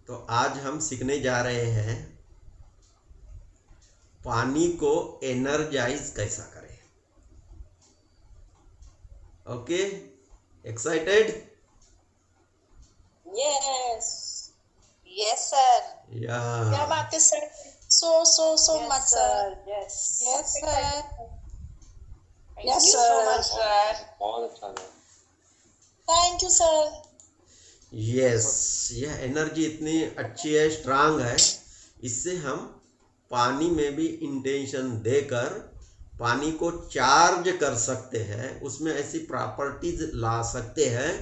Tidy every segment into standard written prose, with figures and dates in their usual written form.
तो आज हम सीखने जा रहे हैं पानी को एनर्जाइज कैसा करें। Okay, excited? Yes. Yes, sir. या क्या बात है sir? So much, sir. Yes. Yes, sir. Thank Yes, you sir. so much, sir. बहुत अच्छा था। Thank you, sir. यस, यह एनर्जी इतनी अच्छी है, स्ट्रांग है, इससे हम पानी में भी इंटेंशन देकर पानी को चार्ज कर सकते हैं। उसमें ऐसी प्रॉपर्टीज ला सकते हैं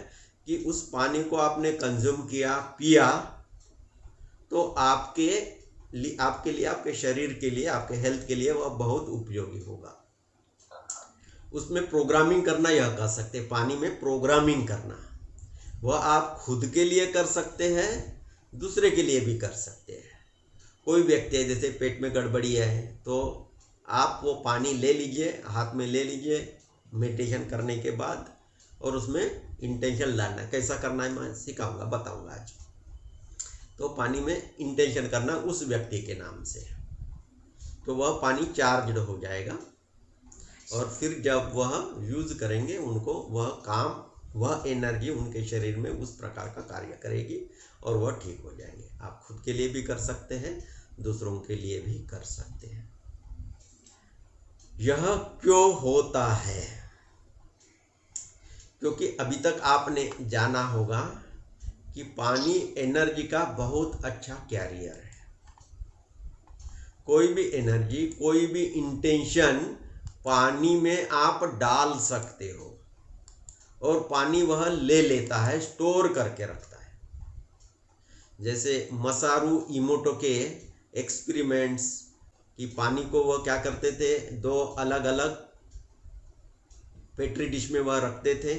कि उस पानी को आपने कंज्यूम किया, पिया, तो आपके लिए, आपके शरीर के लिए, आपके हेल्थ के लिए वह बहुत उपयोगी होगा। उसमें प्रोग्रामिंग करना यह कर सकते हैं, पानी में प्रोग्रामिंग करना, वह आप खुद के लिए कर सकते हैं, दूसरे के लिए भी कर सकते हैं। कोई व्यक्ति है, जैसे पेट में गड़बड़ी है, तो आप वो पानी ले लीजिए, हाथ में ले लीजिए मेडिटेशन करने के बाद, और उसमें इंटेंशन डालना। कैसा करना है मैं सिखाऊंगा, बताऊंगा आज। तो पानी में इंटेंशन करना उस व्यक्ति के नाम से, तो वह पानी चार्ज हो जाएगा, और फिर जब वह यूज़ करेंगे उनको, वह एनर्जी उनके शरीर में उस प्रकार का कार्य करेगी और वह ठीक हो जाएंगे। आप खुद के लिए भी कर सकते हैं, दूसरों के लिए भी कर सकते हैं। यह क्यों होता है? क्योंकि अभी तक आपने जाना होगा कि पानी एनर्जी का बहुत अच्छा कैरियर है। कोई भी एनर्जी, कोई भी इंटेंशन पानी में आप डाल सकते हो, और पानी वह ले लेता है, स्टोर करके रखता है। जैसे मसारू इमोटो के एक्सपेरिमेंट्स कि पानी को वह क्या करते थे, दो अलग अलग पेट्री डिश में वह रखते थे।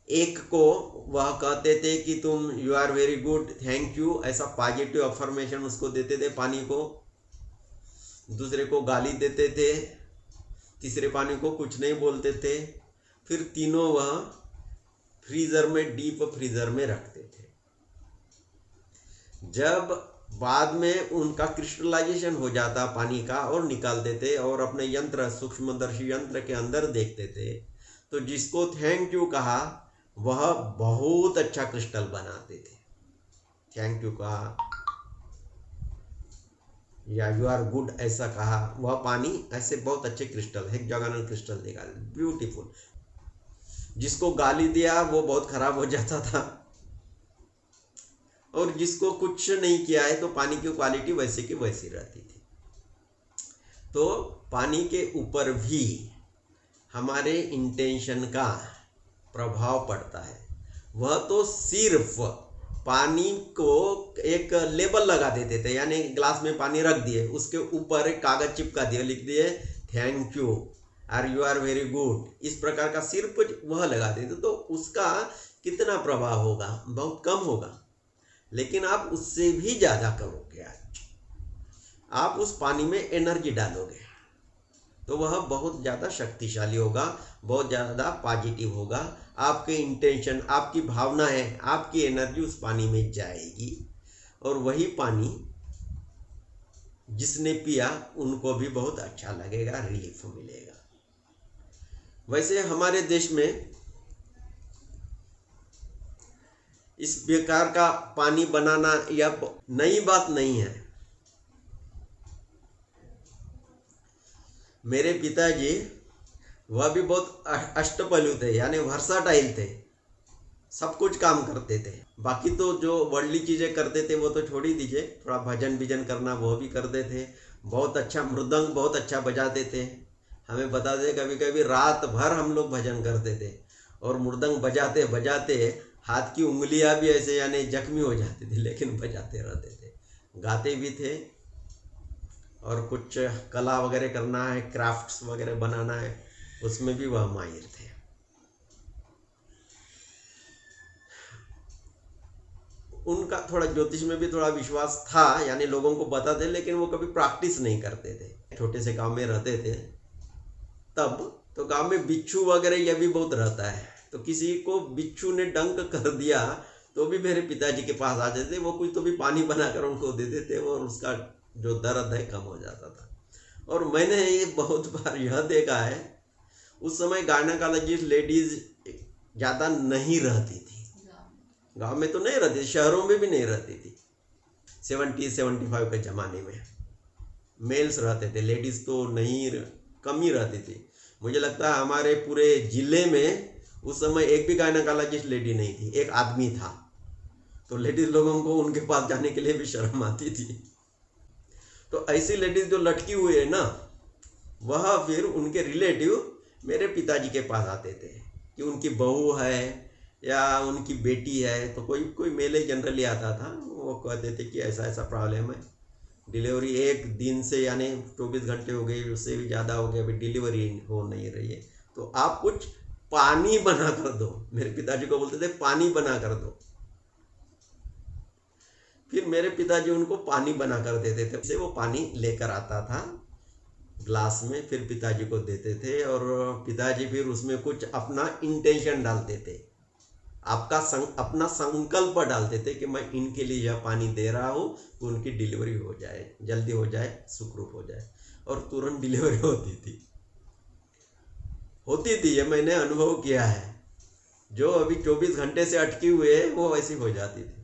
एक को वह कहते थे कि तुम you are very good, thank you, ऐसा पॉजिटिव अफर्मेशन उसको देते थे पानी को। दूसरे को गाली देते थे, तीसरे पानी को कुछ नहीं बोलते थे। फिर तीनों वह फ्रीजर में, डीप फ्रीजर में रखते थे। जब बाद में उनका क्रिस्टलाइजेशन हो जाता पानी का और निकाल देते और अपने यंत्र, सूक्ष्मदर्शी यंत्र के अंदर देखते थे, तो जिसको थैंक यू कहा वह बहुत अच्छा क्रिस्टल बनाते थे। थैंक यू कहा या यू आर गुड ऐसा कहा, वह पानी ऐसे बहुत अच्छे क्रिस्टल, हेक्सागोनल क्रिस्टल देगा, ब्यूटीफुल। जिसको गाली दिया वो बहुत खराब हो जाता था, और जिसको कुछ नहीं किया है तो पानी की क्वालिटी वैसे की वैसी रहती थी। तो पानी के ऊपर भी हमारे इंटेंशन का प्रभाव पड़ता है। वह तो सिर्फ पानी को एक लेबल लगा देते थे, यानी ग्लास में पानी रख दिए, उसके ऊपर एक कागज चिपका दिया, लिख दिए थैंक यू और यू आर वेरी गुड, इस प्रकार का सिर्फ वह लगा देते, तो उसका कितना प्रभाव होगा? बहुत कम होगा। लेकिन आप उससे भी ज़्यादा करोगे, आज आप उस पानी में एनर्जी डालोगे, तो वह बहुत ज़्यादा शक्तिशाली होगा, बहुत ज़्यादा पॉजिटिव होगा। आपके इंटेंशन, आपकी भावनाएं, आपकी एनर्जी उस पानी में जाएगी, और वही पानी जिसने पिया उनको भी बहुत अच्छा लगेगा, रिलीफ मिलेगा। वैसे हमारे देश में इस प्रकार का पानी बनाना यह नई बात नहीं है। मेरे पिताजी वह भी बहुत अष्टपहलु थे, यानी वर्साटाइल थे, सब कुछ काम करते थे। बाकी तो जो वर्ल्डली चीज़ें करते थे वो तो छोड़ ही दीजिए, थोड़ा भजन विजन करना वो भी करते थे। बहुत अच्छा मृदंग बहुत अच्छा बजाते थे। हमें बताते, कभी कभी रात भर हम लोग भजन करते थे, और मृदंग बजाते बजाते हाथ की उंगलियां भी ऐसे यानी जख्मी हो जाती थी, लेकिन बजाते रहते थे। गाते भी थे, और कुछ कला वगैरह करना है, क्राफ्ट्स वगैरह बनाना है, उसमें भी वह माहिर थे। उनका थोड़ा ज्योतिष में भी थोड़ा विश्वास था, यानी लोगों को बताते, लेकिन वो कभी प्रैक्टिस नहीं करते थे। छोटे से गांव में रहते थे तब, तो गांव में बिच्छू वगैरह यह भी बहुत रहता है, तो किसी को बिच्छू ने डंक कर दिया तो भी मेरे पिताजी के पास आते थे, वो कुछ तो भी पानी बनाकर उनको देते थे और उसका जो दर्द है कम हो जाता था। और मैंने ये बहुत बार यह देखा है, उस समय गायनेकोलॉजिस्ट लेडीज ज़्यादा नहीं रहती थी, गांव में तो नहीं रहती थी, शहरों में भी नहीं रहती थी। 70-75 के ज़माने में मेल्स रहते थे, लेडीज़ तो नहीं, कम ही रहती थी। मुझे लगता है हमारे पूरे ज़िले में उस समय एक भी गायनेकोलॉजिस्ट लेडी नहीं थी, एक आदमी था। तो लेडीज़ लोगों को उनके पास जाने के लिए भी शर्म आती थी। तो ऐसी लेडीज़ जो लटकी हुई है ना, वह फिर उनके रिलेटिव मेरे पिताजी के पास आते थे कि उनकी बहू है या उनकी बेटी है, तो कोई मेले जनरली आता था, वो कहते थे कि ऐसा ऐसा प्रॉब्लम है, डिलीवरी एक दिन से यानी 24 घंटे हो गए, उससे भी ज़्यादा हो गया, अभी डिलीवरी हो नहीं रही है, तो आप कुछ पानी बना कर दो। मेरे पिताजी को बोलते थे पानी बना कर दो। फिर मेरे पिताजी उनको पानी बना कर देते थे, से वो पानी लेकर आता था ग्लास में, फिर पिताजी को देते थे और पिताजी फिर उसमें कुछ अपना इंटेंशन डालते थे, अपना संकल्प डालते थे कि मैं इनके लिए यह पानी दे रहा हूँ कि उनकी डिलीवरी हो जाए, जल्दी हो जाए, सुखरूप हो जाए। और तुरंत डिलीवरी होती थी। ये मैंने अनुभव किया है। जो अभी 24 घंटे से अटकी हुए है वो वैसी हो जाती थी।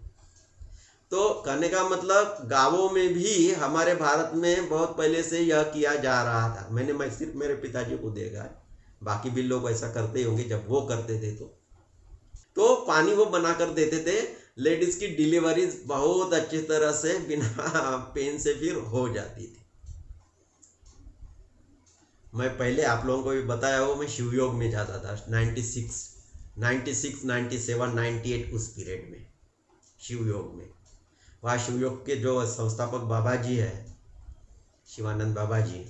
तो कहने का मतलब गांवों में भी हमारे भारत में बहुत पहले से यह किया जा रहा था। मैं सिर्फ मेरे पिताजी को देखा है, बाकी भी लोग ऐसा करते ही होंगे जब वो करते थे। तो पानी वो बना कर देते थे, लेडीज की डिलीवरी बहुत अच्छी तरह से बिना पेन से फिर हो जाती थी। मैं पहले आप लोगों को भी बताया हो, मैं शिवयोग में जाता था 96, 97, 98 उस पीरियड में शिवयोग में। वहाँ शिवयोग के जो संस्थापक बाबा जी है, शिवानंद बाबा जी,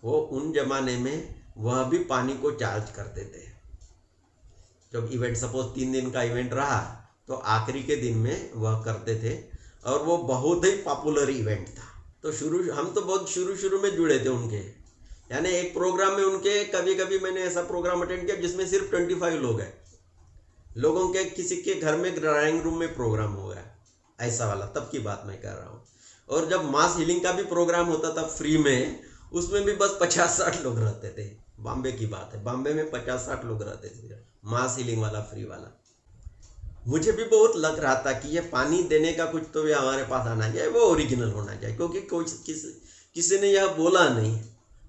वो उन जमाने में वह भी पानी को चार्ज करते थे। जब इवेंट सपोज 3 दिन का इवेंट रहा तो आखिरी के दिन में वह करते थे और वो बहुत ही पॉपुलर इवेंट था। तो हम तो बहुत शुरू में जुड़े थे उनके, यानी एक प्रोग्राम में उनके, कभी कभी मैंने ऐसा प्रोग्राम अटेंड किया जिसमें सिर्फ 25 लोग हैं, लोगों के किसी के घर में ड्राइंग रूम में प्रोग्राम हो गया, ऐसा वाला, तब की बात मैं कर रहा हूँ। और जब मास हीलिंग का भी प्रोग्राम होता था फ्री में, उसमें भी बस 50-60 लोग रहते थे। बॉम्बे की बात है, बॉम्बे में 50-60 लोग रहते थे, मास हीलिंग वाला, फ्री वाला। मुझे भी बहुत लग रहा था कि ये पानी देने का कुछ तो भी हमारे पास आना चाहिए, वो ओरिजिनल होना चाहिए, क्योंकि किसी ने यह बोला नहीं,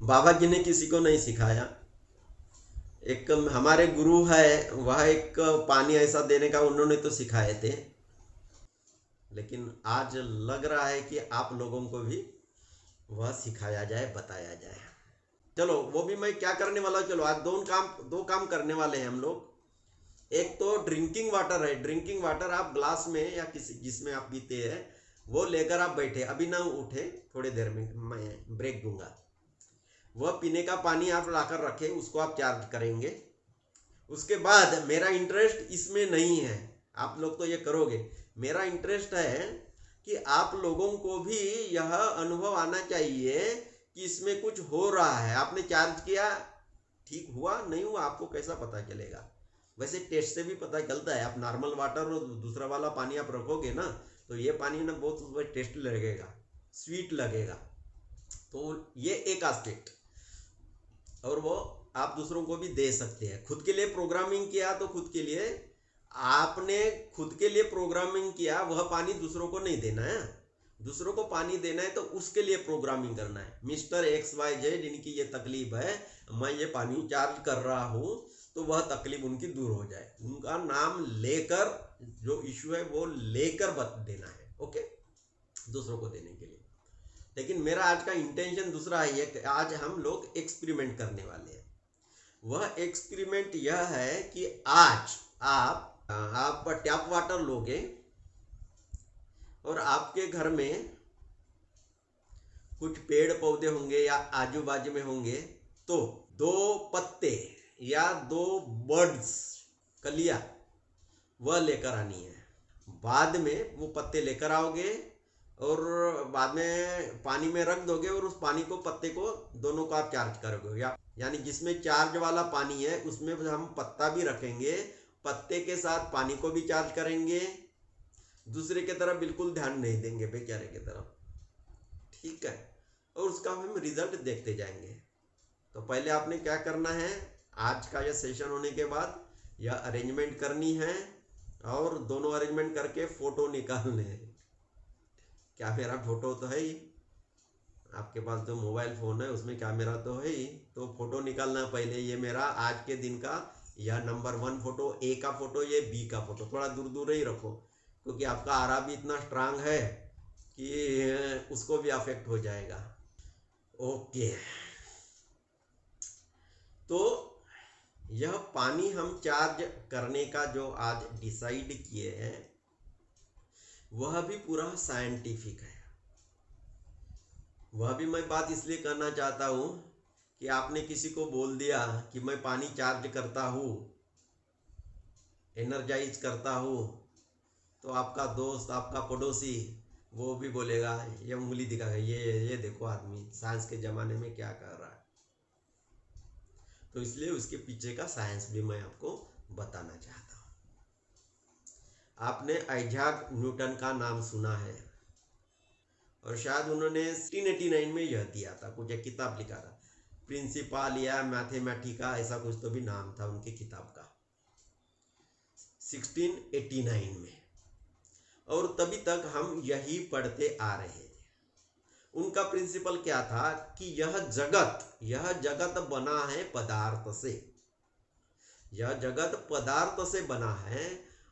बाबा जी ने किसी को नहीं सिखाया। एक हमारे गुरु है, वह एक पानी ऐसा देने का उन्होंने तो सिखाए थे, लेकिन आज लग रहा है कि आप लोगों को भी वह सिखाया जाए, बताया जाए। चलो वो भी मैं क्या करने वाला, चलो आज दो काम करने वाले हैं हम लोग। एक तो ड्रिंकिंग वाटर है, ड्रिंकिंग वाटर आप ग्लास में या किसी जिसमें आप पीते हैं वो लेकर आप बैठे, अभी ना उठे, थोड़ी देर में मैं ब्रेक दूंगा। वह पीने का पानी आप लाकर रखें, उसको आप चार्ज करेंगे। उसके बाद मेरा इंटरेस्ट इसमें नहीं है, आप लोग तो ये करोगे, मेरा इंटरेस्ट है कि आप लोगों को भी यह अनुभव आना चाहिए कि इसमें कुछ हो रहा है। आपने चार्ज किया, ठीक हुआ नहीं हुआ, आपको कैसा पता चलेगा? वैसे टेस्ट से भी पता चलता है। आप नॉर्मल वाटर और दूसरा वाला पानी आप रखोगे ना, तो ये पानी ना बहुत टेस्ट लगेगा, स्वीट लगेगा। तो ये एक एस्पेक्ट, और वो आप दूसरों को भी दे सकते हैं। खुद के लिए प्रोग्रामिंग किया तो खुद के लिए, आपने खुद के लिए प्रोग्रामिंग किया, वह पानी दूसरों को नहीं देना है। दूसरों को पानी देना है तो उसके लिए प्रोग्रामिंग करना है। मिस्टर XYZ जिनकी ये तकलीफ है, मैं ये पानी चार्ज कर रहा हूँ, तो वह तकलीफ उनकी दूर हो जाए। उनका नाम लेकर, जो इशू है वो लेकर देना है, ओके, दूसरों को देने के लिए। लेकिन मेरा आज का इंटेंशन दूसरा है कि आज हम लोग एक्सपेरिमेंट करने वाले हैं। वह एक्सपेरिमेंट यह है कि आज आप टैप वाटर लोगे और आपके घर में कुछ पेड़ पौधे होंगे या आजू बाजू में होंगे, तो 2 पत्ते या 2 बर्ड्स, कलियां, वह लेकर आनी है। बाद में वो पत्ते लेकर आओगे और बाद में पानी में रख दोगे और उस पानी को, पत्ते को, दोनों को आप चार्ज करोगे। यानी जिसमें चार्ज वाला पानी है उसमें हम पत्ता भी रखेंगे पत्ते के साथ पानी को भी चार्ज करेंगे, दूसरे की तरफ बिल्कुल ध्यान नहीं देंगे बेचारे की तरफ, ठीक है। और उसका हम रिजल्ट देखते जाएंगे। तो पहले आपने क्या करना है, आज का यह सेशन होने के बाद यह अरेंजमेंट करनी है और दोनों अरेंजमेंट करके फोटो निकालने हैं। क्या मेरा फोटो तो है ही, आपके पास जो मोबाइल फ़ोन है उसमें कैमरा तो है ही, तो फोटो निकालना पहले। ये मेरा आज के दिन का यह नंबर 1 फोटो, ए का फोटो, ये बी का फोटो। थोड़ा दूर दूर ही रखो क्योंकि आपका आरा भी इतना स्ट्रांग है कि उसको भी अफेक्ट हो जाएगा। ओके, तो यह पानी हम चार्ज करने का जो आज डिसाइड किए हैं वह भी पूरा साइंटिफिक है। वह भी मैं बात इसलिए करना चाहता हूँ कि आपने किसी को बोल दिया कि मैं पानी चार्ज करता हूँ, एनर्जाइज करता हूँ, तो आपका दोस्त, आपका पड़ोसी वो भी बोलेगा, ये उंगली दिखाएगा, ये देखो आदमी साइंस के ज़माने में क्या कर रहा है। तो इसलिए उसके पीछे का साइंस भी मैं आपको बताना चाहता हूँ। आपने आइजैक न्यूटन का नाम सुना है और शायद उन्होंने 1689 में यह दिया था, कुछ एक किताब लिखा था, प्रिंसिपल या मैथमेटिका, ऐसा कुछ तो भी नाम था उनकी किताब का, 1689 में। और तभी तक हम यही पढ़ते आ रहे थे। उनका प्रिंसिपल क्या था कि यह जगत बना है पदार्थ से, यह जगत पदार्थ से बना है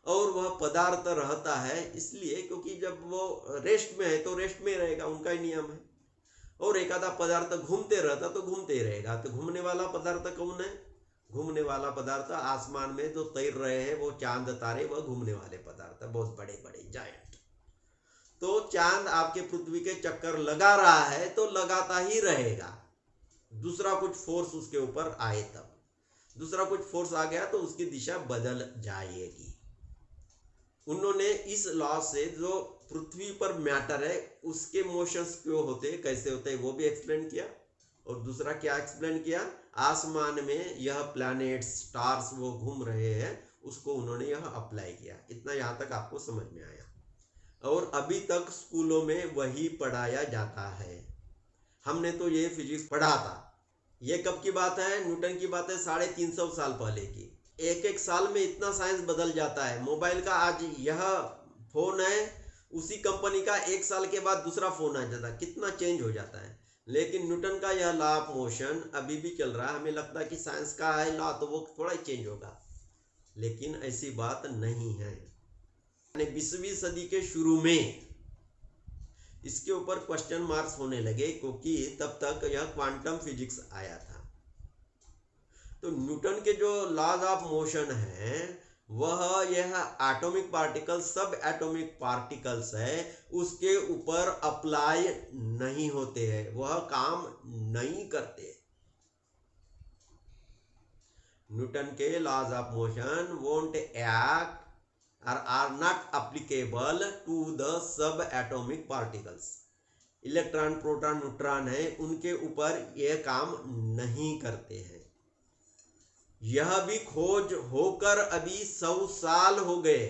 और वह पदार्थ रहता है इसलिए क्योंकि जब वो रेस्ट में है तो रेस्ट में रहेगा, उनका ही नियम है। और एक आधा पदार्थ घूमते रहता तो घूमते ही रहेगा। तो घूमने वाला पदार्थ कौन है? घूमने वाला पदार्थ आसमान में जो तैर रहे हैं वो चांद तारे, वह घूमने वाले पदार्थ, बहुत बड़े बड़े जायंट। तो चांद आपके पृथ्वी के चक्कर लगा रहा है तो लगाता ही रहेगा, दूसरा कुछ फोर्स उसके ऊपर आए तब। दूसरा कुछ फोर्स आ गया तो उसकी दिशा बदल जाएगी। उन्होंने इस लॉ से जो पृथ्वी पर मैटर है उसके मोशंस क्यों होते, कैसे होते हैं वो भी एक्सप्लेन किया। और दूसरा क्या एक्सप्लेन किया, आसमान में यह प्लैनेट्स, स्टार्स वो घूम रहे हैं, उसको उन्होंने यह अप्लाई किया। इतना यहाँ तक आपको समझ में आया। और अभी तक स्कूलों में वही पढ़ाया जाता है। हमने तो ये फिजिक्स पढ़ा था। ये कब की बात है? न्यूटन की बात है 350 साल पहले की। एक एक साल में इतना साइंस बदल जाता है। मोबाइल का आज यह फोन है, उसी कंपनी का एक साल के बाद दूसरा फोन आ जाता है, कितना चेंज हो जाता है। लेकिन न्यूटन का यह लॉ ऑफ मोशन अभी भी चल रहा है। हमें लगता है कि साइंस का है लॉ तो वो थोड़ा ही चेंज होगा, लेकिन ऐसी बात नहीं है। 20वीं सदी के शुरू में इसके ऊपर क्वेश्चन मार्क्स होने लगे क्योंकि तब तक यह क्वांटम फिजिक्स आया था। तो न्यूटन के जो लॉज ऑफ मोशन है वह यह एटॉमिक पार्टिकल, सब एटॉमिक पार्टिकल्स है, उसके ऊपर अप्लाई नहीं होते हैं, वह काम नहीं करते। न्यूटन के laws of motion won't act or are not applicable to the subatomic particles। Electron, proton, neutron है, उनके ऊपर यह काम नहीं करते हैं। यह भी खोज होकर अभी 100 साल हो गए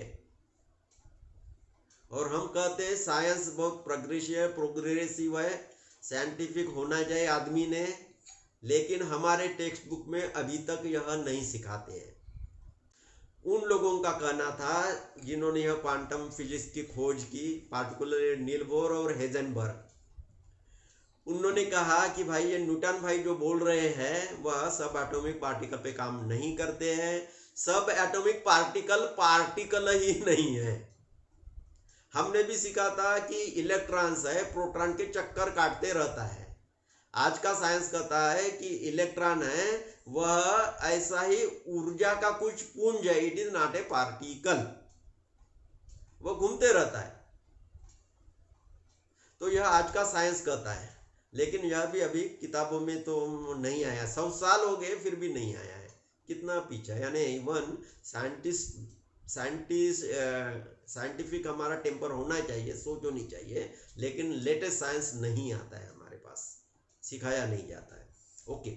और हम कहते हैं साइंस बहुत प्रोग्रेसिव है, साइंटिफिक होना चाहिए आदमी ने, लेकिन हमारे टेक्स्ट बुक में अभी तक यह नहीं सिखाते हैं। उन लोगों का कहना था जिन्होंने यह क्वांटम फिजिक्स की खोज की, पार्टिकुलर नील बोर और हेजनबर्ग, उन्होंने कहा कि भाई ये न्यूटन भाई जो बोल रहे हैं वह सब एटॉमिक पार्टिकल पे काम नहीं करते हैं। सब एटॉमिक पार्टिकल ही नहीं है। हमने भी सीखा था कि इलेक्ट्रॉन्स है, प्रोटॉन के चक्कर काटते रहता है। आज का साइंस कहता है कि इलेक्ट्रॉन है वह ऐसा ही ऊर्जा का कुछ पुंज है, it is not a particle, वह घूमते रहता है। तो यह आज का साइंस कहता है, लेकिन यह भी अभी किताबों में तो नहीं आया। 100 साल हो गए फिर भी नहीं आया है, कितना पीछा। यानी इवन साइंटिफिक हमारा टेम्पर होना चाहिए, सोच होनी चाहिए, लेकिन लेटेस्ट साइंस नहीं आता है हमारे पास, सिखाया नहीं जाता है। ओके,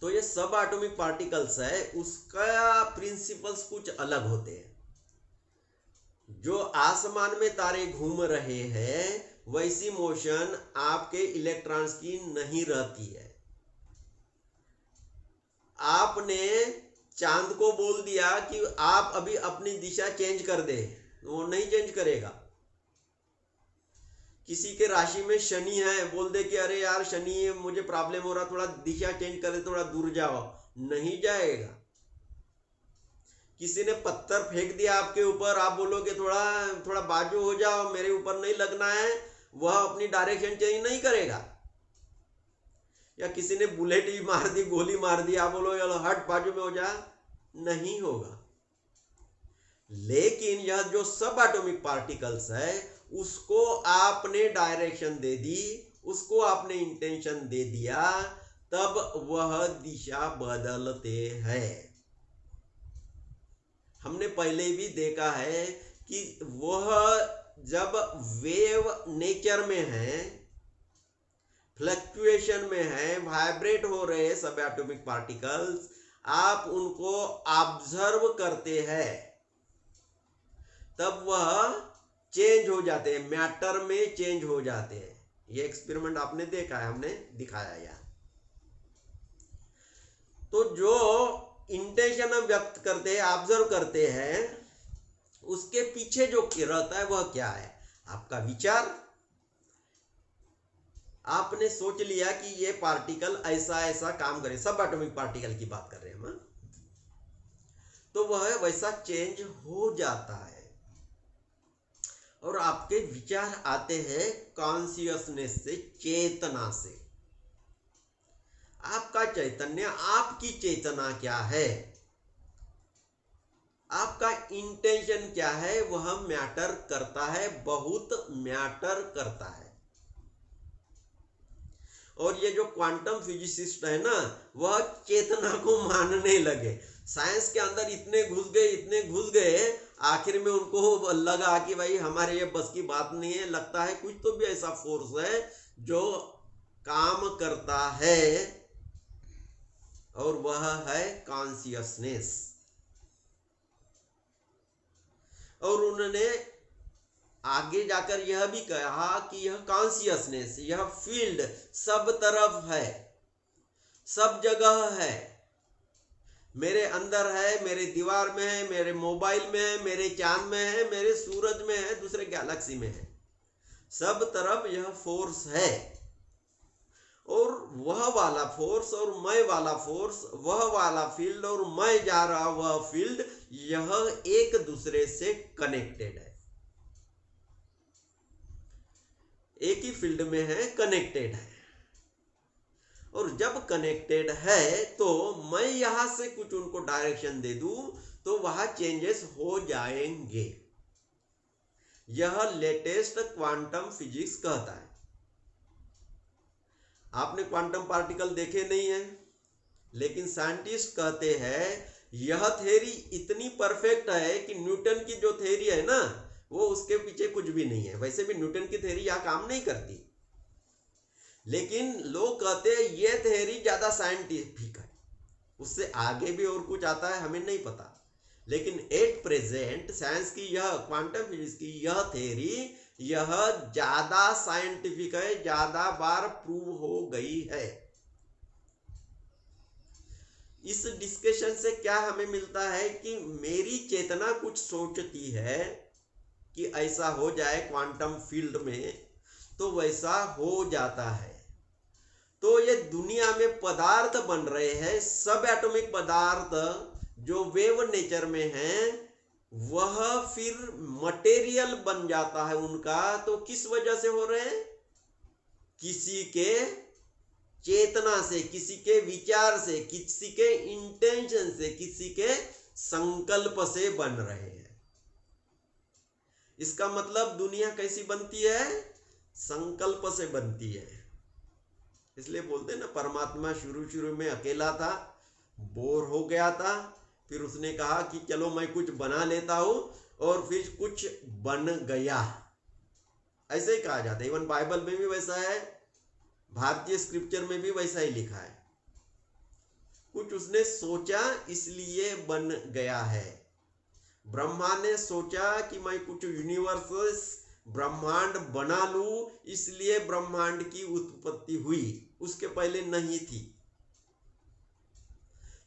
तो ये सब एटॉमिक पार्टिकल्स है, उसका प्रिंसिपल्स कुछ अलग होते हैं। जो आसमान में तारे घूम रहे हैं वैसी मोशन आपके इलेक्ट्रॉन्स की नहीं रहती है। आपने चांद को बोल दिया कि आप अभी अपनी दिशा चेंज कर दे, वो नहीं चेंज करेगा। किसी के राशि में शनि है, बोल दे कि अरे यार शनि मुझे प्रॉब्लम हो रहा, थोड़ा दिशा चेंज कर दे, थोड़ा दूर जाओ, नहीं जाएगा। किसी ने पत्थर फेंक दिया आपके ऊपर, आप बोलोगे थोड़ा थोड़ा बाजू हो जाओ, मेरे ऊपर नहीं लगना है, वह अपनी डायरेक्शन चेंज नहीं करेगा। या किसी ने बुलेट ही मार दी, गोली मार दी, आप बोलोगे चलो हट बाजू में हो जा, नहीं होगा। लेकिन यह जो सब एटॉमिक पार्टिकल्स है उसको आपने डायरेक्शन दे दी, उसको आपने इंटेंशन दे दिया, तब वह दिशा बदलते हैं। हमने पहले भी देखा है कि वह जब वेव नेचर में है, फ्लक्चुएशन में है, वाइब्रेट हो रहे हैं सब एटॉमिक पार्टिकल्स, आप उनको ऑब्जर्व करते हैं, तब वह चेंज हो जाते हैं, मैटर में चेंज हो जाते हैं। ये एक्सपेरिमेंट आपने देखा है, हमने दिखाया यार। तो जो इंटेंशन हम व्यक्त करते हैं, ऑब्जर्व करते हैं, उसके पीछे जो रहता है वह क्या है? आपका विचार। आपने सोच लिया कि ये पार्टिकल ऐसा ऐसा काम करे, सब एटॉमिक पार्टिकल की बात कर रहे हैं हम, तो वह वैसा चेंज हो जाता है। और आपके विचार आते हैं कॉन्शियसनेस से, चेतना से। आपका चैतन्य, आपकी चेतना क्या है, आपका इंटेंशन क्या है, वह मैटर करता है, बहुत मैटर करता है। और ये जो क्वांटम फिजिसिस्ट है ना, वह चेतना को मानने लगे। साइंस के अंदर इतने घुस गए, आखिर में उनको लगा कि भाई हमारे ये बस की बात नहीं है, लगता है कुछ तो भी ऐसा फोर्स है जो काम करता है, और वह है कॉन्शियसनेस। और उन्होंने आगे जाकर यह भी कहा कि यह कॉन्शियसनेस, यह फील्ड सब तरफ है, सब जगह है, मेरे अंदर है, मेरे दीवार में है, मेरे मोबाइल में है, मेरे चांद में है, मेरे सूरज में है, दूसरे गैलेक्सी में है, सब तरफ यह फोर्स है। और वह वाला फोर्स और मैं वाला फोर्स, वह वाला फील्ड और मैं जा रहा वह फील्ड, यह एक दूसरे से कनेक्टेड है, एक ही फील्ड में है, कनेक्टेड है। और जब कनेक्टेड है तो मैं यहां से कुछ उनको डायरेक्शन दे दूं तो वहां चेंजेस हो जाएंगे। यह लेटेस्ट क्वांटम फिजिक्स कहता है। आपने क्वांटम पार्टिकल देखे नहीं है, लेकिन साइंटिस्ट कहते हैं यह थ्योरी इतनी परफेक्ट है कि न्यूटन की जो थ्योरी है ना, वो उसके पीछे कुछ भी नहीं है। वैसे भी न्यूटन की थ्योरी यह काम नहीं करती, लेकिन लोग कहते हैं ये थ्योरी ज्यादा साइंटिफिक है, उससे आगे भी और कुछ आता है, हमें नहीं पता। लेकिन एट प्रेजेंट साइंस की यह, क्वांटम फिजिक्स की यह थ्योरी, यह ज्यादा साइंटिफिक है, ज्यादा बार प्रूव हो गई है। इस डिस्कशन से क्या हमें मिलता है कि मेरी चेतना कुछ सोचती है कि ऐसा हो जाए क्वांटम फील्ड में, तो वैसा हो जाता है। तो ये दुनिया में पदार्थ बन रहे हैं, सब एटॉमिक पदार्थ जो वेव नेचर में हैं, वह फिर मटेरियल बन जाता है उनका। तो किस वजह से हो रहे हैं? किसी के चेतना से, किसी के विचार से, किसी के इंटेंशन से, किसी के संकल्प से बन रहे हैं। इसका मतलब दुनिया कैसी बनती है? संकल्प से बनती है। इसलिए बोलते हैं ना, परमात्मा शुरू में अकेला था, बोर हो गया था, फिर उसने कहा कि चलो मैं कुछ बना लेता हूं, और फिर कुछ बन गया। ऐसे ही कहा जाता है। इवन बाइबल में भी वैसा है, भारतीय स्क्रिप्चर में भी वैसा ही लिखा है। कुछ उसने सोचा इसलिए बन गया है। ब्रह्मा ने सोचा कि मैं कुछ यूनिवर्स ब्रह्मांड बना लूं, इसलिए ब्रह्मांड की उत्पत्ति हुई, उसके पहले नहीं थी।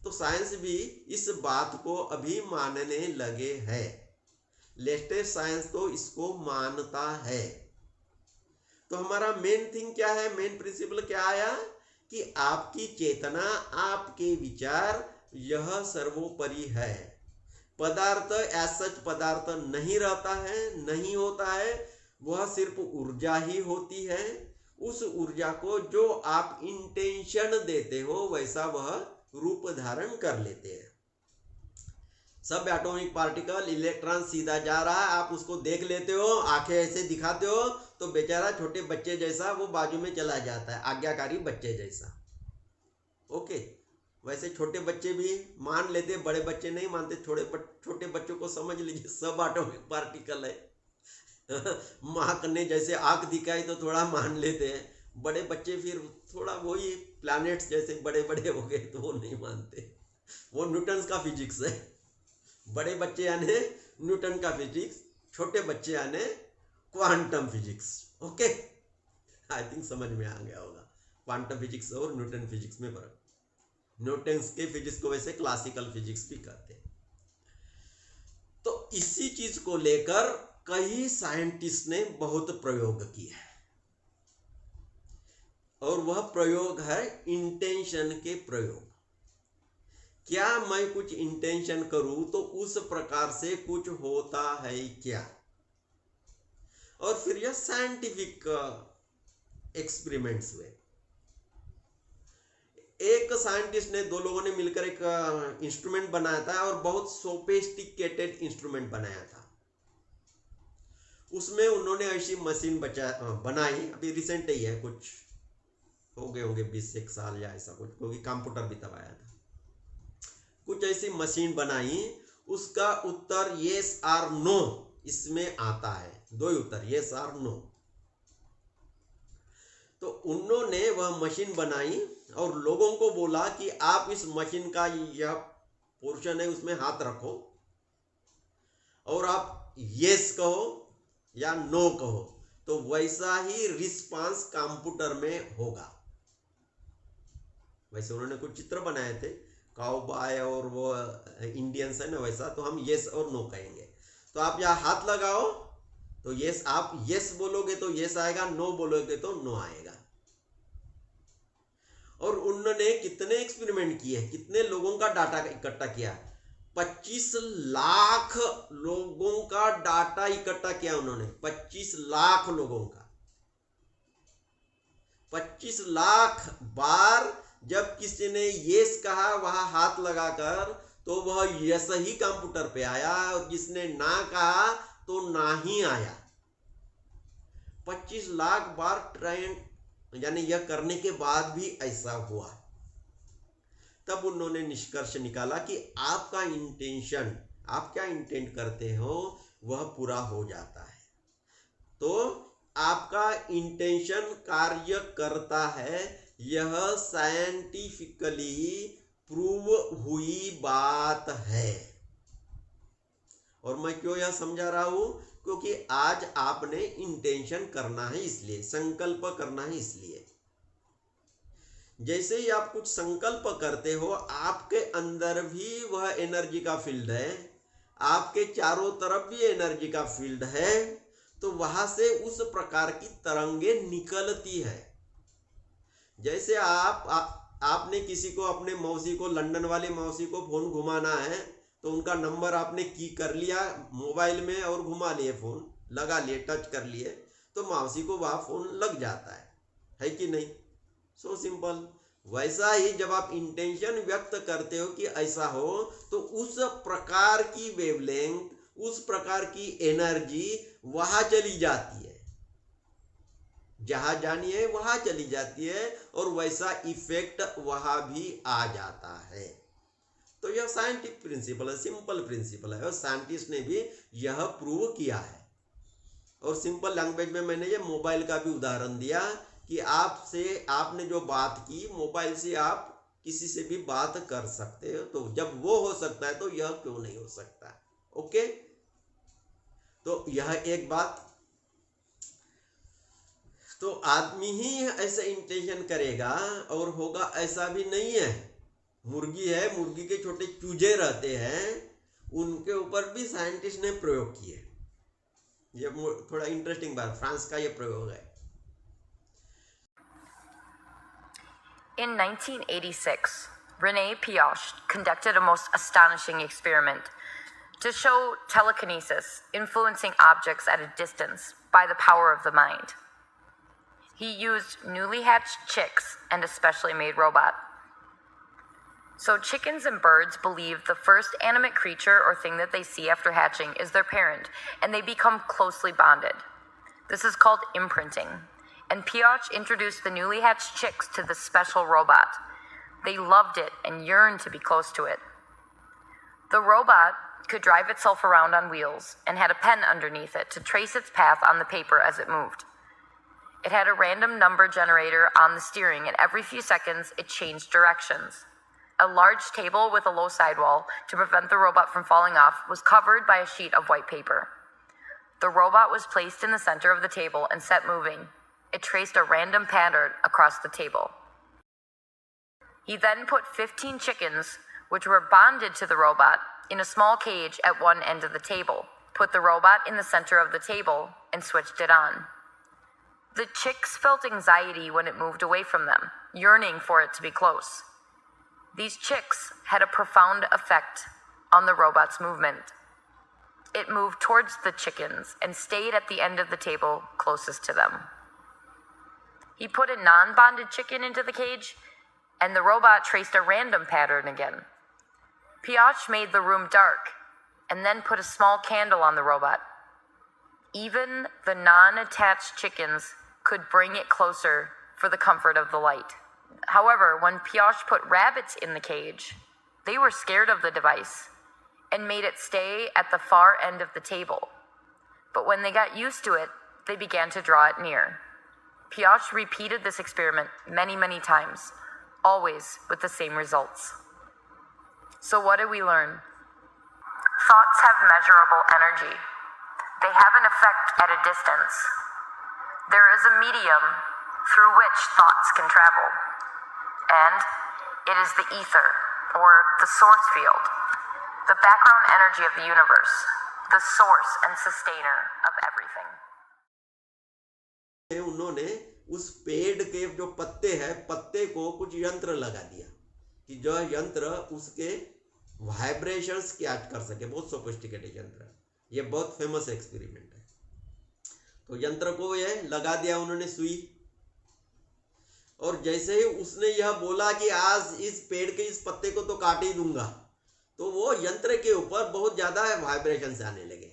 तो साइंस भी इस बात को अभी मानने लगे हैं। लेटेस्ट साइंस तो इसको मानता है। तो हमारा मेन थिंग क्या है, मेन प्रिंसिपल क्या आया कि आपकी चेतना, आपके विचार, यह सर्वोपरि है। पदार्थ एज सच पदार्थ नहीं रहता है, नहीं होता है, वह सिर्फ ऊर्जा ही होती है। उस ऊर्जा को जो आप इंटेंशन देते हो वैसा वह रूप धारण कर लेते हैं। सब एटॉमिक पार्टिकल, इलेक्ट्रॉन सीधा जा रहा है, आप उसको देख लेते हो, आंखें ऐसे दिखाते हो तो बेचारा छोटे बच्चे जैसा वो बाजू में चला जाता है, आज्ञाकारी बच्चे जैसा। ओके, वैसे छोटे बच्चे भी मान लेते, बड़े बच्चे नहीं मानते। छोटे बच्चों को समझ लीजिए सब एटॉमिक पार्टिकल है। माँ ने जैसे आंख दिखाई तो थोड़ा मान लेते हैं, बड़े बच्चे फिर थोड़ा वही प्लैनेट्स जैसे बड़े बड़े हो गए तो वो नहीं मानते। वो न्यूटन का फिजिक्स है। बड़े बच्चे यानी न्यूटन का फिजिक्स, छोटे बच्चे यानी quantum physics. Okay, I think समझ में आ गया होगा क्वांटम फिजिक्स और न्यूटन फिजिक्स में फर्क। न्यूटन के फिजिक्स को वैसे क्लासिकल फिजिक्स भी कहते हैं। तो इसी चीज को लेकर कई साइंटिस्ट ने बहुत प्रयोग किए हैं, और वह प्रयोग है इंटेंशन के प्रयोग। क्या मैं कुछ इंटेंशन करूं तो उस प्रकार से कुछ होता है क्या? और फिर यह साइंटिफिक एक्सपेरिमेंट्स हुए। एक साइंटिस्ट ने, दो लोगों ने मिलकर एक इंस्ट्रूमेंट बनाया था, और बहुत सोफिस्टिकेटेड इंस्ट्रूमेंट बनाया था। उसमें उन्होंने ऐसी मशीन बनाई, अभी रिसेंट ही है, कुछ हो गए होंगे 20 साल या ऐसा कुछ, क्योंकि कंप्यूटर भी तब आया था। कुछ ऐसी मशीन बनाई, उसका उत्तर येस और नो इसमें आता है, दो ही उत्तर, येस और नो। तो उन्होंने वह मशीन बनाई और लोगों को बोला कि आप इस मशीन का यह पोर्शन है उसमें हाथ रखो और आप येस कहो या नो कहो, तो वैसा ही रिस्पांस कंप्यूटर में होगा। वैसे उन्होंने कुछ चित्र बनाए थे, काउबॉय और वो इंडियंस है ना, वैसा। तो हम येस और नो कहेंगे। तो आप यहाँ हाथ लगाओ तो येस, आप येस बोलोगे तो येस आएगा, नो बोलोगे तो नो आएगा। और उन्होंने कितने एक्सपेरिमेंट किए, कितने लोगों का डाटा इकट्ठा किया, 25 लाख लोगों का डाटा इकट्ठा किया उन्होंने। 25 लाख लोगों का, 25 लाख बार जब किसी ने येस कहा वहां हाथ लगाकर, तो वह यस ही कंप्यूटर पे आया, और जिसने ना कहा तो ना ही आया। 25 लाख बार ट्रायल, यानी यह करने के बाद भी ऐसा हुआ। तब उन्होंने निष्कर्ष निकाला कि आपका इंटेंशन, आप क्या इंटेंट करते हो वह पूरा हो जाता है। तो आपका इंटेंशन कार्य करता है, यह साइंटिफिकली प्रूव हुई बात है। और मैं क्यों यह समझा रहा हूं, क्योंकि आज आपने इंटेंशन करना है, इसलिए संकल्प करना है। इसलिए जैसे ही आप कुछ संकल्प करते हो, आपके अंदर भी वह एनर्जी का फील्ड है, आपके चारों तरफ भी एनर्जी का फील्ड है, तो वहां से उस प्रकार की तरंगे निकलती है। जैसे आपने किसी को, अपने मौसी को, लंदन वाली मौसी को फोन घुमाना है, तो उनका नंबर आपने की कर लिया मोबाइल में और घुमा लिए, फोन लगा लिए, टच कर लिए, तो मौसी को वहां फोन लग जाता है कि नहीं? So simple. वैसा ही जब आप इंटेंशन व्यक्त करते हो कि ऐसा हो, तो उस प्रकार की वेवलेंथ, उस प्रकार की एनर्जी वहां चली जाती है, जहां जानी है वहां चली जाती है, और वैसा इफेक्ट वहां भी आ जाता है। तो यह साइंटिफिक प्रिंसिपल है, सिंपल प्रिंसिपल है, और साइंटिस्ट ने भी यह प्रूव किया है। और सिंपल लैंग्वेज में मैंने ये मोबाइल का भी उदाहरण दिया कि आपने जो बात की, मोबाइल से आप किसी से भी बात कर सकते हो। तो जब वो हो सकता है तो यह क्यों नहीं हो सकता? ओके, तो यह एक बात। तो आदमी ही ऐसा इंटेंशन करेगा और होगा ऐसा भी नहीं है। मुर्गी है, मुर्गी के छोटे चूजे रहते हैं, उनके ऊपर भी साइंटिस्ट ने प्रयोग किए। ये थोड़ा इंटरेस्टिंग बात, फ्रांस का ये प्रयोग है। In 1986, Rene Piaget conducted a most astonishing experiment to show telekinesis influencing objects at a distance by the power of the mind. He used newly hatched chicks and a specially made robot. So chickens and birds believe the first animate creature or thing that they see after hatching is their parent, and they become closely bonded. This is called imprinting. And Piaget introduced the newly hatched chicks to this special robot. They loved it and yearned to be close to it. The robot could drive itself around on wheels and had a pen underneath it to trace its path on the paper as it moved. It had a random number generator on the steering, and every few seconds it changed directions. A large table with a low sidewall to prevent the robot from falling off was covered by a sheet of white paper. The robot was placed in the center of the table and set moving. It traced a random pattern across the table. He then put 15 chickens, which were bonded to the robot, in a small cage at one end of the table, put the robot in the center of the table, and switched it on. The chicks felt anxiety when it moved away from them, yearning for it to be close. These chicks had a profound effect on the robot's movement. It moved towards the chickens and stayed at the end of the table closest to them. He put a non-bonded chicken into the cage, and the robot traced a random pattern again. Piaget made the room dark and then put a small candle on the robot. Even the non-attached chickens could bring it closer for the comfort of the light. However, when Piaget put rabbits in the cage, they were scared of the device and made it stay at the far end of the table. But when they got used to it, they began to draw it near. Piaget repeated this experiment many times, always with the same results. So what did we learn? Thoughts have measurable energy. They have an effect at a distance. There is a medium through which thoughts can travel, and it is the ether, or the source field, the background energy of the universe, the source and sustainer of everything. उन्होंने उस पेड़ के जो पत्ते हैं, पत्ते को कुछ यंत्र लगा दिया कि जो यंत्र उसके वाइब्रेशंस कैच कर सके। बहुत सोफिस्टिकेटेड यंत्र है, ये बहुत फेमस एक्सपेरिमेंट है। तो यंत्र को ये लगा दिया उन्होंने सुई, और जैसे ही उसने यह बोला कि आज इस पेड़ के इस पत्ते को तो काट ही दूंगा, तो वो यंत्र के ऊपर बहुत ज्यादा वाइब्रेशंस आने लगे,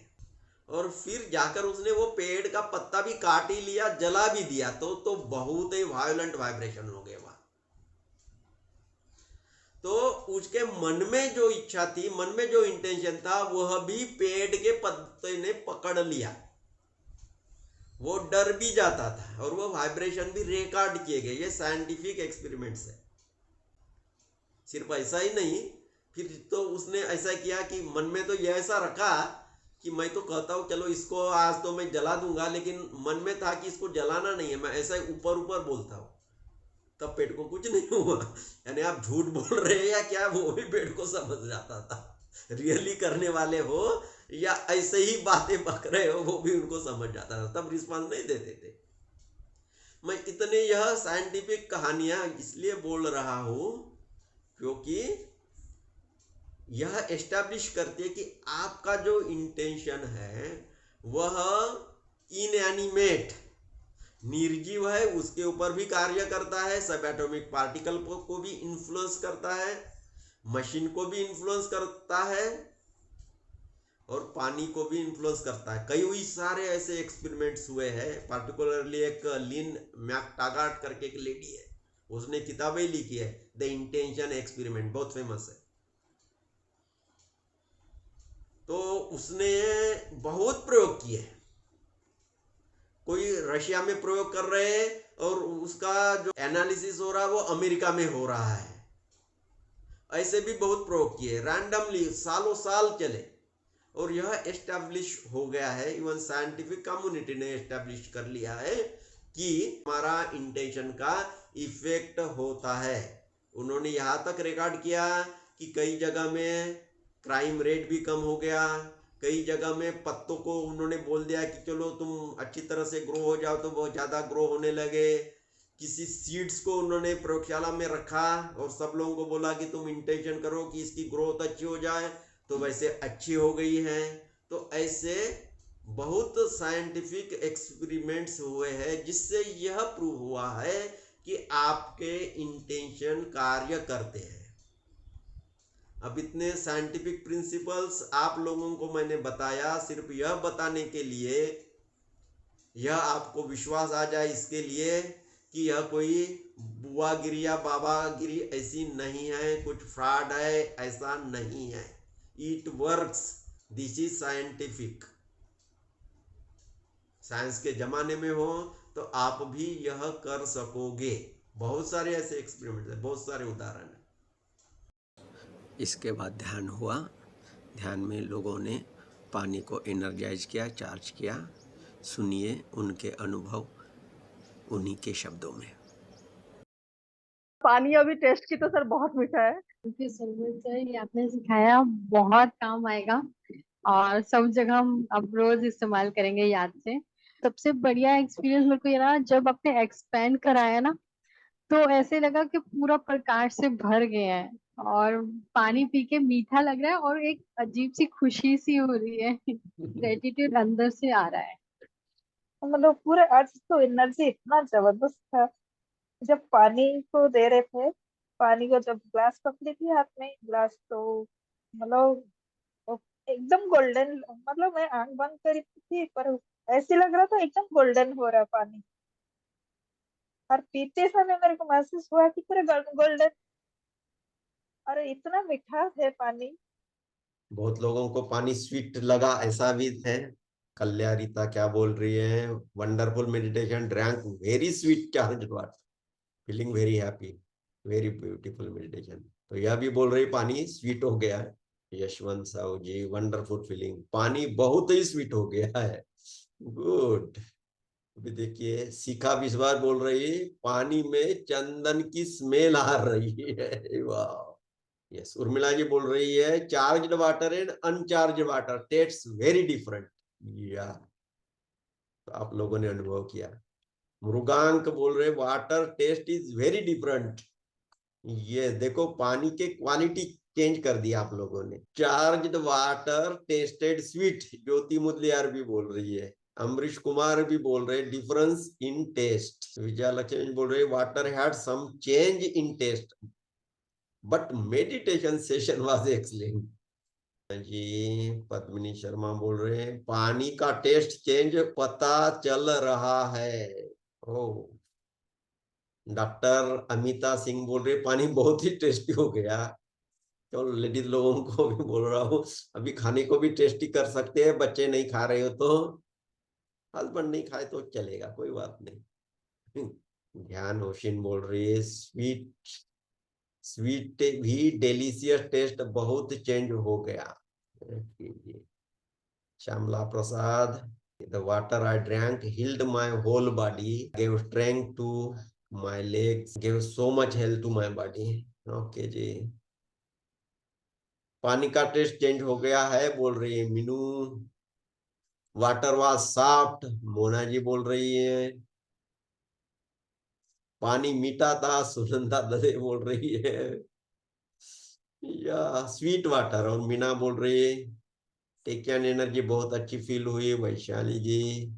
और फिर जाकर उसने वो पेड़ का पत्ता भी काट ही लिया, जला भी दिया, तो बहुत ही वायलेंट वाइब्रेशन हो गए वहां। तो उसके मन में जो इच्छा थी, मन में जो इंटेंशन था, वह भी पेड़ के पत्ते ने पकड़ लिया। वो डर भी जाता था और वो वाइब्रेशन भी रिकॉर्ड किए गए। ये साइंटिफिक एक्सपेरिमेंट्स है। सिर्फ ऐसा ही नहीं, फिर तो उसने ऐसा किया कि मन में तो ये ऐसा रखा कि मैं तो कहता हूँ चलो इसको आज तो मैं जला दूंगा, लेकिन मन में था कि इसको जलाना नहीं है, मैं ऐसा ऊपर बोलता हूँ, तब पेड़ को कुछ नहीं हुआ। यानी आप झूठ बोल रहे हैं या क्या, वो भी पेड़ को समझ जाता था। रियली करने वाले हो या ऐसे ही बातें बक रहे हो, वो भी उनको समझ जाता था, तब रिस्पॉन्स नहीं देते थे। मैं इतने यह साइंटिफिक कहानियां इसलिए बोल रहा हूं क्योंकि यह एस्टैब्लिश करती है कि आपका जो इंटेंशन है वह इनएनिमेट, निर्जीव है, उसके ऊपर भी कार्य करता है, सब एटॉमिक पार्टिकल को भी इन्फ्लुएंस करता है, मशीन को भी इन्फ्लुएंस करता है, और पानी को भी इन्फ्लुएंस करता है। कई सारे ऐसे एक्सपेरिमेंट्स हुए हैं। पार्टिकुलरली एक लिन मैकटागार्ट करके एक लेडी है, उसने किताबें लिखी है, द इंटेंशन एक्सपेरिमेंट, बहुत फेमस है। तो उसने बहुत प्रयोग किए। कोई रशिया में प्रयोग कर रहे हैं और उसका जो एनालिसिस हो रहा है वो अमेरिका में हो रहा है। ऐसे भी बहुत प्रयोग किए, रैंडमली सालों साल चले और यह एस्टैब्लिश हो गया है। इवन साइंटिफिक कम्युनिटी ने एस्टैब्लिश कर लिया है कि हमारा इंटेंशन का इफेक्ट होता है। उन्होंने यहाँ तक रिकॉर्ड किया कि कई जगह में क्राइम रेट भी कम हो गया, कई जगह में पत्तों को उन्होंने बोल दिया कि चलो तुम अच्छी तरह से ग्रो हो जाओ, तो बहुत ज़्यादा ग्रो होने लगे। किसी सीड्स को उन्होंने प्रयोगशाला में रखा और सब लोगों को बोला कि तुम इंटेंशन करो कि इसकी ग्रोथ अच्छी हो जाए, तो वैसे अच्छी हो गई है। तो ऐसे बहुत साइंटिफिक एक्सपेरिमेंट्स हुए हैं जिससे यह प्रूव हुआ है कि आपके इंटेंशन कार्य करते हैं। अब इतने साइंटिफिक प्रिंसिपल्स आप लोगों को मैंने बताया सिर्फ यह बताने के लिए, यह आपको विश्वास आ जाए इसके लिए कि यह कोई बुआगिरी या बाबागिरी ऐसी नहीं है, कुछ फ्रॉड है, ऐसा नहीं है। It works, this is scientific. Science के जमाने में हो तो आप भी यह कर सकोगे। बहुत सारे ऐसे एक्सपेरिमेंट है, बहुत सारे उदाहरण है। इसके बाद ध्यान हुआ। ध्यान में लोगों ने पानी को एनर्जाइज किया, चार्ज किया। सुनिए उनके अनुभव उन्हीं के शब्दों में। पानी अभी टेस्ट की तो सर बहुत मीठा है। Thank you so much sir, ये आपने सिखाया, बहुत काम आएगा और सब जगह हम अब रोज इस्तेमाल करेंगे याद से। सबसे बढ़िया एक्सपीरियंस मेरे को ये रहा जब आपने एक्सपेंड कराया ना, तो ऐसे लगा कि पूरा प्रकाश से भर गया है और पानी पी के मीठा लग रहा है और एक अजीब सी खुशी सी हो रही है। ग्रेटिट्यूड अंदर से आ रहा है। मतलब पूरे आज तो एनर्जी इतना जबरदस्त था। जब पानी को दे रहे थे, पानी को जब ग्लास पकड़ी थी हाथ में, ग्लास तो मतलब वो एकदम गोल्डन, मतलब मैं आंख बंद करी थी पर ऐसे लग रहा था एकदम गोल्डन हो रहा है पानी। और पीते समय मेरे को महसूस हुआ कि पूरे गोल्डन, अरे इतना मीठा है पानी। बहुत लोगों को पानी स्वीट लगा, ऐसा भी है। कल्याणिता क्या बोल रही है, wonderful meditation, drank very sweet charge water, feeling very happy, very beautiful meditation. तो यह भी बोल रही पानी स्वीट हो गया है। यशवंत साहू जी, वंडरफुल फीलिंग, पानी बहुत ही स्वीट हो गया है। गुड। अभी देखिए शिखा विश्वास बोल रही पानी में चंदन की स्मेल आ रही है। वाह। यस, उर्मिला जी बोल रही है charged water and uncharge water taste very different. या तो आप लोगों ने अनुभव किया। मृगांक बोल रहे water taste is very different. ये देखो पानी के क्वालिटी चेंज कर दिया आप लोगों ने। Charged water tasted sweet, Jyoti Mudaliar भी बोल रही है। अमरीश कुमार भी बोल रहे difference in taste. Vijaya Lakshmi बोल रहे water had some change in taste but meditation session was excellent. जी पद्मिनी शर्मा बोल रहे हैं पानी का टेस्ट चेंज पता चल रहा है। ओ डॉक्टर अमिता सिंह बोल रहे पानी बहुत ही टेस्टी हो गया। तो लेडीज लोगों को भी बोल रहा हूँ अभी खाने को भी टेस्टी कर सकते हैं, बच्चे नहीं खा रहे हो तो, हस्बैंड नहीं खाए तो चलेगा, कोई बात नहीं। ध्यान होशिन बोल रही है स्वीट स्वीट भी डिलीशियस टेस्ट बहुत चेंज हो गया। श्यामला प्रसाद, the water I drank healed my whole body, gave strength to my legs, gave so much health to my body। Okay जी, पानी का टेस्ट चेंज हो गया है बोल रही है Meenu. Water was soft, Mona ji बोल रही है। पानी मीठा था, सुनंदा ददे बोल रही है। या स्वीट वाटर, और मीना बोल रही है टेकियन एनर्जी बहुत अच्छी फील हुई। वैशाली जी,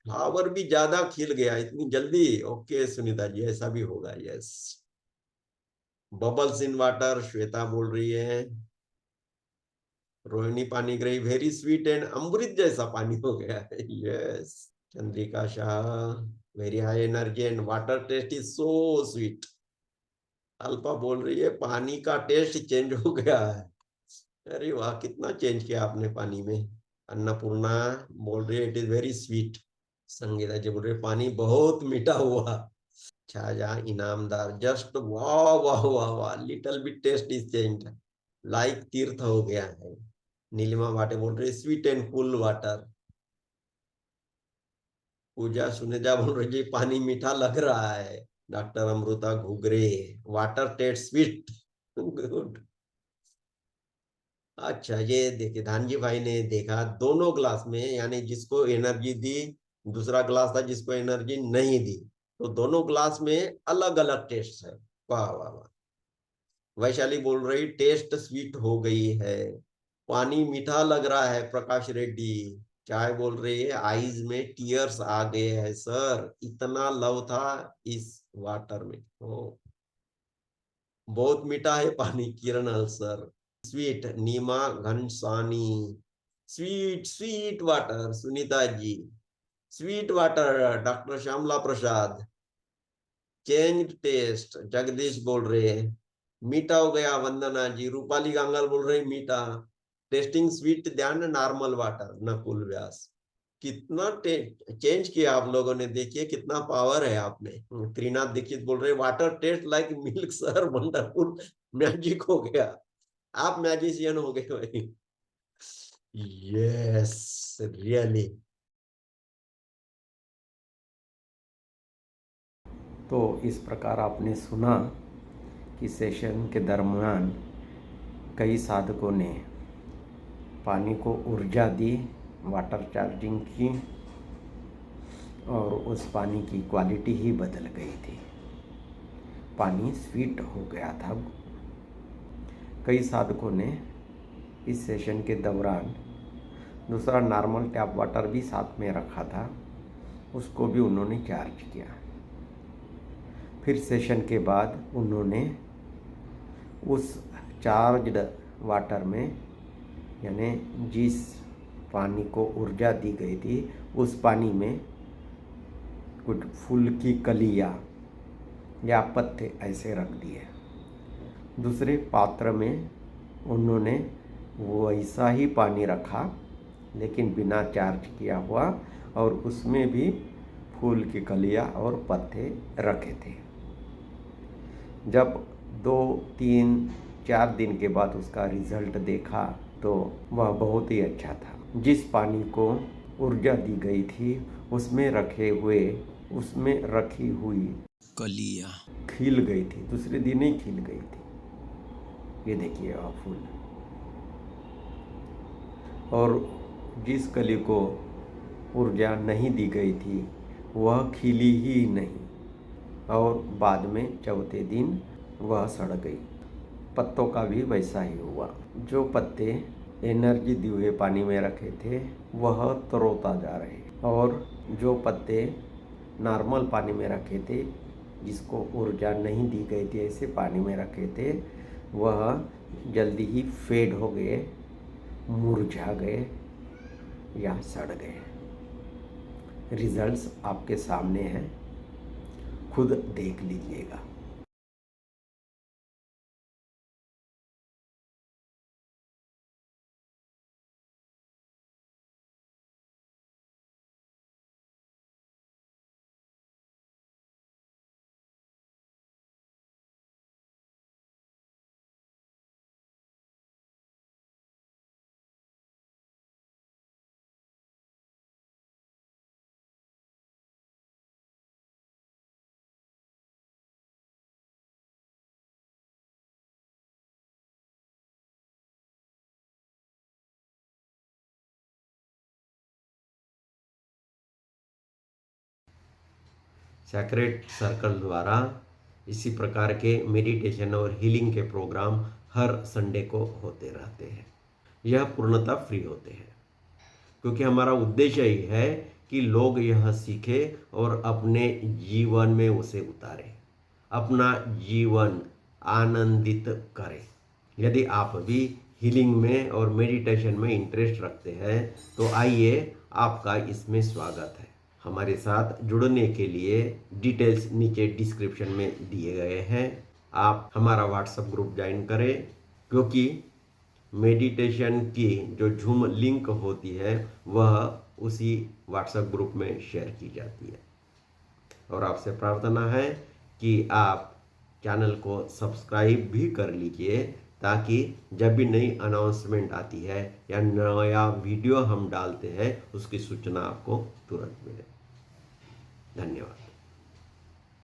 फ्लावर भी ज्यादा खिल गया इतनी जल्दी। ओके सुनीता जी, ऐसा भी होगा। Yes, bubbles in water, Shweta बोल रही है। रोहिणी पानी ग्रही वेरी स्वीट एंड अमृत जैसा पानी हो गया है। Yes, Chandrika Shah very high energy and water taste is so sweet. Alpa बोल रही है पानी का टेस्ट चेंज हो गया है। अरे वाह, कितना चेंज किया आपने पानी में। अन्नपूर्णा बोल रही है it is very sweet. Sangeeta ji बोल रही पानी बहुत मीठा हुआ। शाहजहां इनामदार, जस्ट वाह वाह वाह वाह, little bit taste is change, like तीर्थ हो गया है। नीलिमा भाटे बोल रही sweet and cool water. Pooja Suneja बोल रही जी पानी मीठा लग रहा है। Doctor Amrita Ghugre, water taste sweet. Good. अच्छा ये देखिए धानजी भाई ने देखा दोनों ग्लास में, यानी जिसको एनर्जी दी, दूसरा ग्लास था जिसको एनर्जी नहीं दी, तो दोनों ग्लास में अलग अलग टेस्ट है। वाह वाह वाह। वैशाली बोल रही टेस्ट स्वीट हो गई है, पानी मीठा लग रहा है। प्रकाश रेड्डी चाय बोल रही है आईज में टीयर्स आ गए हैं सर, इतना लव था इस वाटर में। ओ बहुत मीठा है पानी। किरण सर स्वीट। नीमा Ghansani sweet sweet water. Sunita ji sweet water. Doctor Shyamala प्रसाद चेंज टेस्ट। जगदीश बोल रहे हैं मीठा हो गया। वंदना जी, रूपाली गांगल बोल रहे मीठा, टेस्टिंग स्वीट ध्यान नॉर्मल वाटर। नकुल व्यास कितना चेंज किया आप लोगों ने, देखिए कितना पावर है आप में। त्रिनाथ दीक्षित बोल रहे water taste like milk sir, wonderful, magic हो गया। आप मैजिशियन हो गए भाई। Yes really. तो इस प्रकार आपने सुना कि सेशन के दरमियान कई साधकों ने पानी को ऊर्जा दी, वाटर चार्जिंग की, और उस पानी की क्वालिटी ही बदल गई थी, पानी स्वीट हो गया था। कई साधकों ने इस सेशन के दौरान दूसरा नॉर्मल टैप वाटर भी साथ में रखा था, उसको भी उन्होंने चार्ज किया। फिर सेशन के बाद उन्होंने उस चार्ज्ड वाटर में, यानी जिस पानी को ऊर्जा दी गई थी उस पानी में कुछ फूल की कलियाँ या पत्ते ऐसे रख दिए। दूसरे पात्र में उन्होंने वैसा ही पानी रखा लेकिन बिना चार्ज किया हुआ, और उसमें भी फूल की कलियाँ और पत्ते रखे थे। जब 2, 3, 4 दिन के बाद उसका रिजल्ट देखा तो वह बहुत ही अच्छा था। जिस पानी को ऊर्जा दी गई थी उसमें रखी हुई कलियाँ खिल गई थी, दूसरे दिन ही खिल गई थी। ये देखिए वह फूल। और जिस कली को ऊर्जा नहीं दी गई थी वह खिली ही नहीं, और बाद में चौथे दिन वह सड़ गई। पत्तों का भी वैसा ही हुआ। जो पत्ते एनर्जी दिए हुए पानी में रखे थे वह तरोताजा रहे, और जो पत्ते नॉर्मल पानी में रखे थे, जिसको ऊर्जा नहीं दी गई थी, ऐसे पानी में रखे थे, वह जल्दी ही फेड हो गए, मुरझा गए या सड़ गए। रिजल्ट्स आपके सामने हैं, खुद देख लीजिएगा। सैक्रेड सर्कल द्वारा इसी प्रकार के मेडिटेशन और हीलिंग के प्रोग्राम हर संडे को होते रहते हैं। यह पूर्णतः फ्री होते हैं, क्योंकि हमारा उद्देश्य ही है कि लोग यह सीखें और अपने जीवन में उसे उतारें, अपना जीवन आनंदित करें। यदि आप भी हीलिंग में और मेडिटेशन में इंटरेस्ट रखते हैं तो आइए, आपका इसमें स्वागत है। हमारे साथ जुड़ने के लिए डिटेल्स नीचे डिस्क्रिप्शन में दिए गए हैं। आप हमारा व्हाट्सएप ग्रुप ज्वाइन करें, क्योंकि मेडिटेशन की जो जूम लिंक होती है वह उसी व्हाट्सएप ग्रुप में शेयर की जाती है। और आपसे प्रार्थना है कि आप चैनल को सब्सक्राइब भी कर लीजिए, ताकि जब भी नई अनाउंसमेंट आती है या नया वीडियो हम डालते हैं उसकी सूचना आपको तुरंत मिले। धन्यवाद।